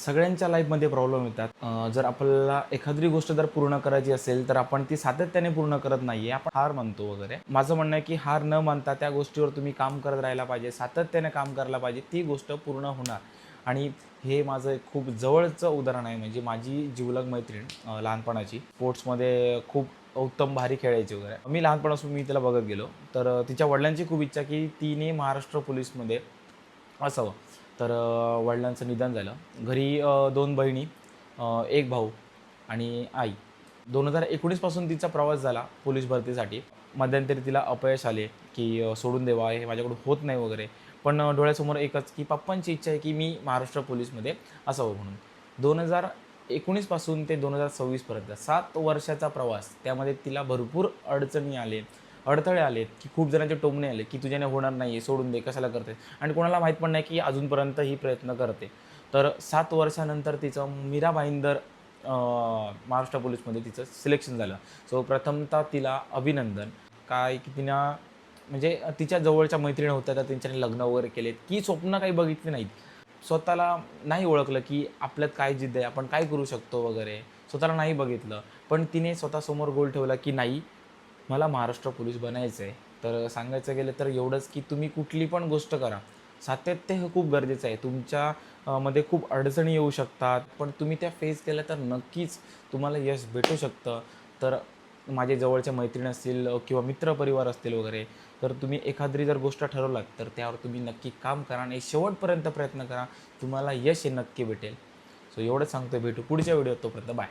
सगळ्यांच्या लाईफमध्ये प्रॉब्लेम येतात. जर आपल्याला एखादी गोष्ट जर पूर्ण करायची असेल तर आपण ती सातत्याने पूर्ण करत नाही आहे, आपण हार मानतो वगैरे. माझं म्हणणं आहे की हार न मानता त्या गोष्टीवर तुम्ही काम करत राहायला पाहिजे, सातत्याने काम करायला पाहिजे, ती गोष्ट पूर्ण होणार. आणि हे माझं एक खूप जवळचं उदाहरण आहे. म्हणजे माझी जिवलग मैत्रीण लहानपणाची स्पोर्ट्समध्ये खूप उत्तम भारी खेळायची वगैरे. मी लहानपणापासून तिला बघत गेलो. तर तिच्या वडिलांची खूप इच्छा की तिने महाराष्ट्र पोलीसमध्ये असावं. तर वडिलांचं निधन झालं. घरी 2 बहिणी, 1 भाऊ आणि आई. 2019 पासून तिचा प्रवास झाला पोलीस भरतीसाठी. मध्यंतरी तिला अपयश आले, की सोडून देवा हे माझ्याकडून होत नाही वगैरे. पण डोळ्यासमोर एकच, की पप्पांची इच्छा आहे, की मी महाराष्ट्र पोलीसमध्ये असावं म्हणून. 2019 पासून ते 2026 पर्यंत 7 वर्षाचा प्रवास. त्यामध्ये तिला भरपूर अडचणी अडथळे आलेत, की खूप जणांचे टोमणे आले, की तुझ्याने होणार नाही, सोडून दे, कशाला करते? आणि कोणाला माहीत पण नाही, की अजूनपर्यंत ही प्रयत्न करते. तर 7 वर्षानंतर तिचं मीरा भाईंदर महाराष्ट्र पोलीसमध्ये तिचं सिलेक्शन झालं. सो प्रथमतः तिला अभिनंदन. काय की तिनं म्हणजे तिच्या जवळच्या मैत्रिणी होत्या, तर त्यांच्याने लग्न वगैरे केलेत, की स्वप्न काही बघितली नाहीत. स्वतःला नाही ओळखलं, की आपल्यात काय जिद्द आहे, आपण काय करू शकतो वगैरे. स्वतःला नाही बघितलं. पण तिने स्वतःसमोर गोल ठेवला, की नाही, मला महाराष्ट्र पोलीस बनायचं आहे. तर सांगायचं गेलं तर एवढंच, की तुम्ही कुठली पण गोष्ट करा. सातत्य हे खूप गरजेचं आहे. तुमच्या मध्ये खूप अडचणी येऊ शकतात, पण तुम्ही त्या फेस केल्या तर नक्कीच तुम्हाला यश भेटू शकतं. तर माझे जवळचे मैत्रिणी असतील किंवा मित्रपरिवार असतील वगैरे, तर तुम्ही एखादी जर गोष्ट ठरवलात, तर त्यावर तुम्ही नक्की काम करा आणि शेवटपर्यंत प्रयत्न करा. तुम्हाला यश हे नक्की भेटेल. सो एवढंच सांगतोय. भेटू पुढच्या व्हिडिओत. तोपर्यंत बाय.